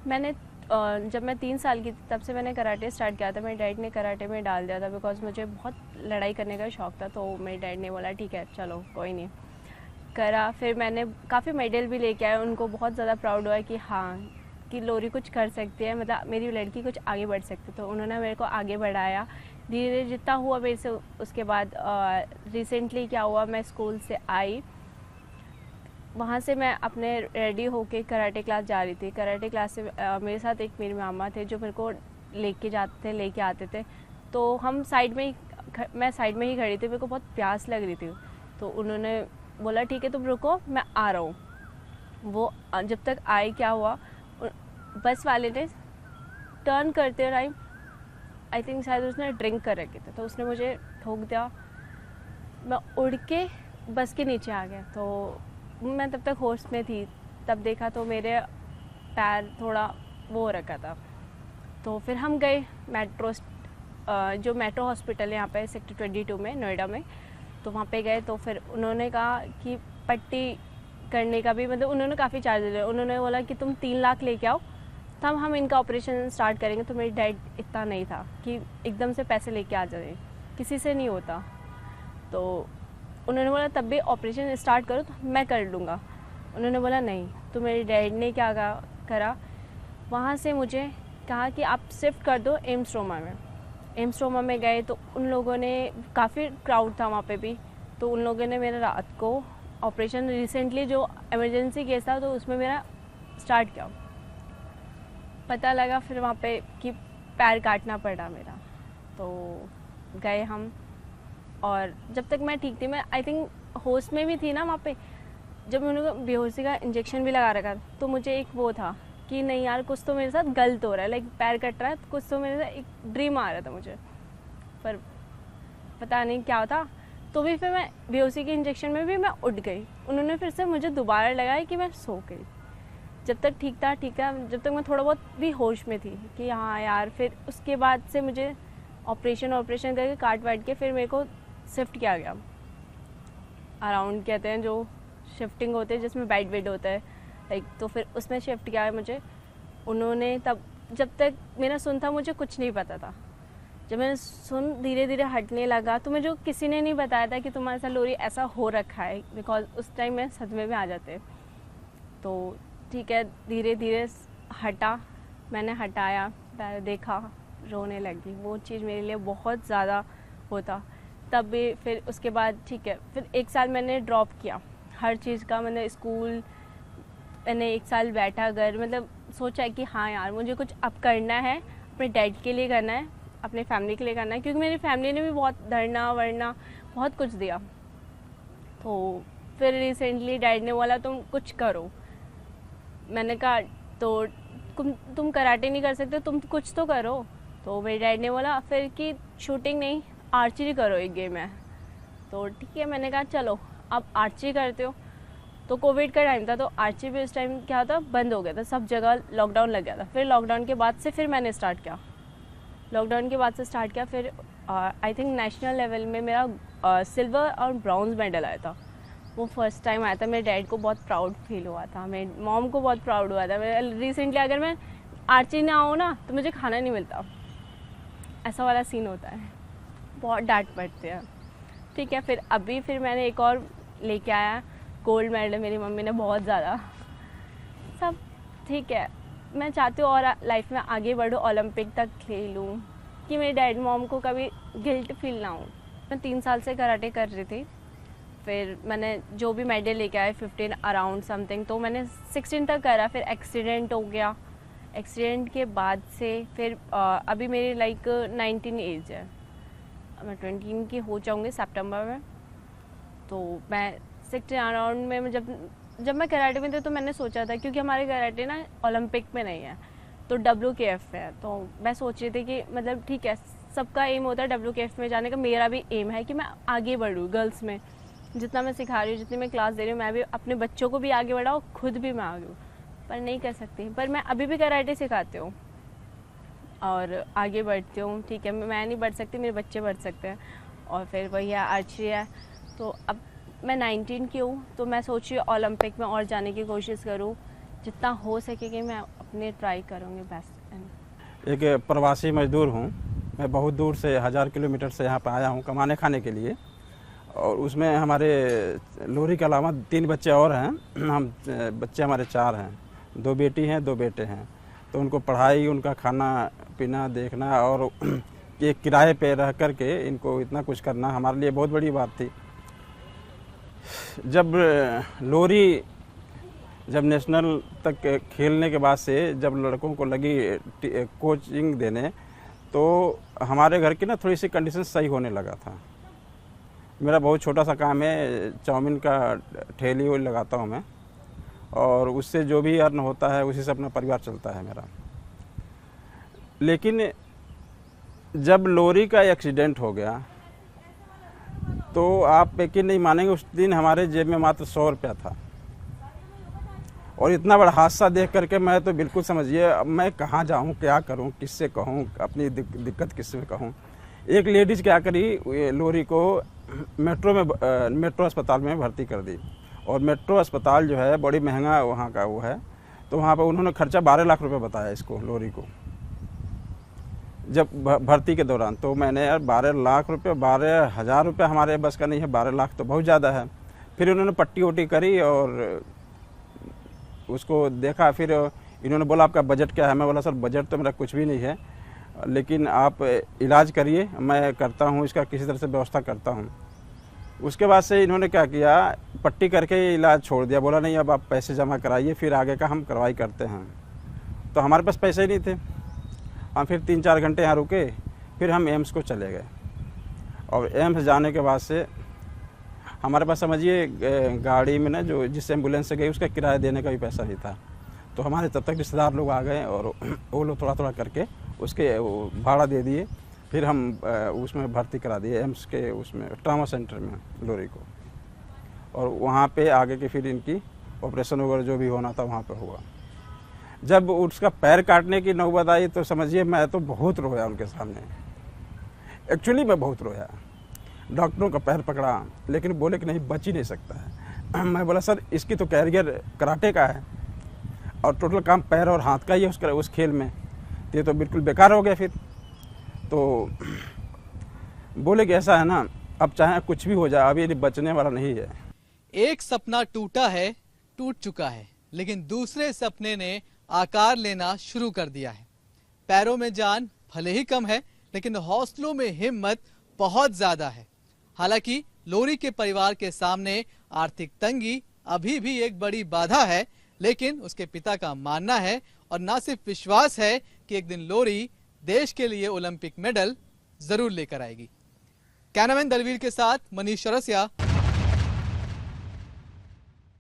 मैंने जब मैं 3 साल की थी तब से मैंने कराटे स्टार्ट किया था। मेरे डैड ने कराटे में डाल दिया था बिकॉज मुझे बहुत लड़ाई करने का शौक़ था। तो मेरे डैड ने बोला ठीक है चलो कोई नहीं, करा। फिर मैंने काफ़ी मेडल भी लेके आया। उनको बहुत ज़्यादा प्राउड हुआ कि हाँ कि लोरी कुछ कर सकती है, मतलब मेरी लड़की कुछ आगे बढ़ सकती है। तो उन्होंने मेरे को आगे बढ़ाया धीरे धीरे जितना हुआ मेरे से। उसके बाद रिसेंटली क्या हुआ, मैं स्कूल से आई, वहाँ से मैं अपने रेडी होके कराटे क्लास जा रही थी। कराटे क्लास से मेरे साथ एक मेरे मामा थे जो मेरे को लेके आते थे। तो हम साइड में ही मैं साइड में ही खड़ी थी, मेरे को बहुत प्यास लग रही थी। तो उन्होंने बोला ठीक है तुम रुको मैं आ रहा हूँ। वो जब तक आए क्या हुआ, बस वाले ने टर्न करते टाइम आई थिंक शायद उसने ड्रिंक कर रखे थे, तो उसने मुझे ठोक दिया। मैं उड़ के बस के नीचे आ गया। तो मैं तब तक होश में थी, तब देखा तो मेरे पैर थोड़ा वो हो रखा था। तो फिर हम गए जो मेट्रो हॉस्पिटल है यहाँ पे सेक्टर 22 में नोएडा में, तो वहाँ पे गए। तो फिर उन्होंने कहा कि पट्टी करने का भी मतलब उन्होंने काफ़ी चार्ज लिया। उन्होंने बोला कि तुम 3 लाख लेके आओ तब हम इनका ऑपरेशन स्टार्ट करेंगे। तो मेरी डैड इतना नहीं था कि एकदम से पैसे लेके आ जाए, किसी से नहीं होता। तो उन्होंने बोला तब भी ऑपरेशन स्टार्ट करो तो मैं कर लूँगा। उन्होंने बोला नहीं। तो मेरे डैड ने क्या करा, वहाँ से मुझे कहा कि आप शिफ्ट कर दो एम्स ट्रॉमा में। एम्स ट्रॉमा में गए तो उन लोगों ने, काफ़ी क्राउड था वहाँ पे भी, तो उन लोगों ने मेरा रात को ऑपरेशन, रिसेंटली जो इमरजेंसी केस था तो उसमें मेरा स्टार्ट किया। पता लगा फिर वहाँ पे कि पैर काटना पड़ा मेरा। तो गए हम, और जब तक मैं ठीक थी, मैं आई थिंक होश में भी थी ना वहाँ पे, जब उन्होंने बेहोशी का इंजेक्शन भी लगा रखा तो मुझे एक वो था कि नहीं यार कुछ तो मेरे साथ गलत हो रहा है, लाइक पैर कट रहा है, कुछ तो मेरे साथ एक ड्रीम आ रहा था मुझे, पर पता नहीं क्या था। तो भी फिर मैं बेहोशी के इंजेक्शन में भी मैं उठ गई। उन्होंने फिर से मुझे दोबारा लगाया कि मैं सो गई। जब तक ठीक था, जब तक मैं थोड़ा बहुत भी होश में थी कि हाँ यार। फिर उसके बाद से मुझे ऑपरेशन करके काट वाट के फिर मेरे को शिफ्ट किया गया। अराउंड कहते हैं जो शिफ्टिंग होते हैं जिसमें बेड होता है लाइक, तो फिर उसमें शिफ्ट किया है मुझे उन्होंने। तब जब तक मेरा सुन था मुझे कुछ नहीं पता था। जब मैंने सुन धीरे धीरे हटने लगा तो मुझे किसी ने नहीं बताया था कि तुम्हारे साथ लोरी ऐसा हो रखा है, बिकॉज उस टाइम में सदमे में आ जाते। तो ठीक है धीरे धीरे हटा, मैंने हटाया, देखा, रोने लगी। वो चीज़ मेरे लिए बहुत ज़्यादा होता। तब भी फिर उसके बाद ठीक है, फिर 1 साल मैंने ड्रॉप किया हर चीज़ का। मैंने स्कूल, मैंने 1 साल बैठा घर, मतलब सोचा कि हाँ यार मुझे कुछ अब करना है, अपने डैड के लिए करना है, अपने फैमिली के लिए करना है, क्योंकि मेरी फैमिली ने भी बहुत धरना वरना बहुत कुछ दिया। तो फिर रिसेंटली डैड ने बोला तुम कुछ करो। मैंने कहा तो तुम कराटे नहीं कर सकते, तुम कुछ तो करो। तो मेरे डैड ने बोला फिर कि शूटिंग नहीं आर्चरी करो, एक गेम है। तो ठीक है, मैंने कहा चलो अब आर्चरी करते हो। तो कोविड का टाइम था, तो आर्चरी भी उस टाइम क्या था, बंद हो गया था, सब जगह लॉकडाउन लग गया था। फिर लॉकडाउन के बाद से फिर मैंने स्टार्ट किया, फिर आई थिंक नेशनल लेवल में मेरा सिल्वर और ब्राउन्ज मेडल आया था। वो फर्स्ट टाइम आया था। मेरे डैड को बहुत प्राउड फील हुआ था, मेरे मॉम को बहुत प्राउड हुआ था। मैं रिसेंटली अगर मैं आर्चरी ना आऊँ ना तो मुझे खाना नहीं मिलता, ऐसा वाला सीन होता है, बहुत डांट पड़ते हैं। ठीक है, फिर मैंने एक और लेके आया गोल्ड मेडल, मेरी मम्मी ने बहुत ज़्यादा सब। ठीक है, मैं चाहती हूँ और लाइफ में आगे बढ़ूँ, ओलंपिक तक खेलूँ, कि मेरे डैड मॉम को कभी गिल्ट फील ना हो। मैं 3 साल से कराटे कर रही थी। फिर मैंने जो भी मेडल लेके आए 15 अराउंड समथिंग, तो मैंने 16 तक करा। फिर एक्सीडेंट हो गया। एक्सीडेंट के बाद से फिर अभी मेरी लाइक 19 एज है, मैं 20 की हो जाऊँगी सितंबर में। तो मैं 16 अराउंड में जब मैं कराटे में थी तो मैंने सोचा था, क्योंकि हमारे कराटे ना ओलंपिक में नहीं है तो WKF है। तो मैं सोच रही थी कि मतलब ठीक है, सबका एम होता है WKF में जाने का, मेरा भी एम है कि मैं आगे बढ़ूँ गर्ल्स में। जितना मैं सिखा रही हूँ, जितनी मैं क्लास दे रही हूँ, मैं भी अपने बच्चों को भी आगे बढ़ाऊँ, खुद भी मैं आगे हूँ, पर नहीं कर सकती। पर मैं अभी भी कराटे सिखाती हूँ और आगे बढ़ती हूँ। ठीक है, मैं नहीं बढ़ सकती, मेरे बच्चे बढ़ सकते हैं। और फिर वही है, आर्चरी है। तो अब मैं 19 की हूँ, तो मैं सोच रही हूँ ओलंपिक में और जाने की कोशिश करूँ, जितना हो सके कि मैं अपने ट्राई करूँगी बेस्ट। एक प्रवासी मजदूर हूँ मैं, बहुत दूर से 1000 किलोमीटर से यहाँ पर आया हूँ कमाने खाने के लिए। और उसमें हमारे लोरी के अलावा 3 बच्चे और हैं। हम बच्चे हमारे 4 हैं, 2 बेटी हैं 2 बेटे हैं। तो उनको पढ़ाई, उनका खाना पीना देखना और एक किराए पे रह कर के इनको इतना कुछ करना हमारे लिए बहुत बड़ी बात थी। जब लोरी जब नेशनल तक खेलने के बाद से जब लड़कों को लगी कोचिंग देने, तो हमारे घर की ना थोड़ी सी कंडीशन सही होने लगा था। मेरा बहुत छोटा सा काम है, चाउमीन का ठेली वो लगाता हूँ मैं, और उससे जो भी अर्न होता है उसी से अपना परिवार चलता है मेरा। लेकिन जब लोरी का एक्सीडेंट हो गया तो आप यकीन नहीं मानेंगे, उस दिन हमारे जेब में मात्र 100 रुपया था। और इतना बड़ा हादसा देख करके मैं तो बिल्कुल समझिए अब मैं कहाँ जाऊँ, क्या करूँ, किससे कहूँ, अपनी दिक्कत किससे कहूँ। एक लेडीज़ क्या करी, लोरी को मेट्रो अस्पताल में भर्ती कर दी। और मेट्रो अस्पताल जो है बड़ी महंगा वहाँ का वो है, तो वहाँ पर उन्होंने खर्चा 12 लाख रुपए बताया इसको, लोरी को, जब भर्ती के दौरान। तो मैंने यार 12 लाख रुपए, 12,000 रुपये हमारे बस का नहीं है, 12 लाख तो बहुत ज़्यादा है। फिर उन्होंने पट्टी वट्टी करी और उसको देखा। फिर इन्होंने बोला आपका बजट क्या है? मैं बोला सर बजट तो मेरा कुछ भी नहीं है, लेकिन आप इलाज करिए, मैं करता हूँ, इसका किसी तरह से व्यवस्था करता हूँ। उसके बाद से इन्होंने क्या किया, पट्टी करके इलाज छोड़ दिया। बोला नहीं अब आप पैसे जमा कराइए, फिर आगे का हम कार्रवाई करते हैं। तो हमारे पास पैसे ही नहीं थे। हम फिर 3-4 घंटे यहाँ रुके, फिर हम एम्स को चले गए। और एम्स जाने के बाद से हमारे पास समझिए गाड़ी में ना जो जिस एम्बुलेंस से गई उसका किराया देने का भी पैसा नहीं था। तो हमारे तब तक रिश्तेदार लोग आ गए और वो लोग थोड़ा थोड़ा करके उसके भाड़ा दे दिए। फिर हम उसमें भर्ती करा दिए एम्स के उसमें ट्रामा सेंटर में लोरी को। और वहाँ पे आगे के फिर इनकी ऑपरेशन वगैरह जो भी होना था वहाँ पे हुआ। जब उसका पैर काटने की नौबत आई तो समझिए मैं तो बहुत रोया उनके सामने। एक्चुअली मैं बहुत रोया। डॉक्टरों का पैर पकड़ा, लेकिन बोले कि नहीं बच ही नहीं सकता है। मैं बोला सर इसकी तो कैरियर कराटे का है और टोटल काम पैर और हाथ का ही है उस खेल में, तो ये तो बिल्कुल बेकार हो गया। फिर तो बोले कि ऐसा है ना, अब चाहे कुछ भी हो जाए अभी ये बचने वाला नहीं है। एक सपना टूटा है, टूट चुका है, लेकिन दूसरे सपने ने आकार लेना शुरू कर दिया है। पैरों में जान भले ही कम है, लेकिन हौसलों में हिम्मत बहुत ज्यादा है। हालांकि लोरी के परिवार के सामने आर्थिक तंगी अभी भी एक बड़ी बाधा है, लेकिन उसके पिता का मानना है और ना सिर्फ विश्वास है कि एक दिन लोरी देश के लिए ओलंपिक मेडल जरूर लेकर आएगी। कैमरामैन दलवीर के साथ मनीष चौरसिया,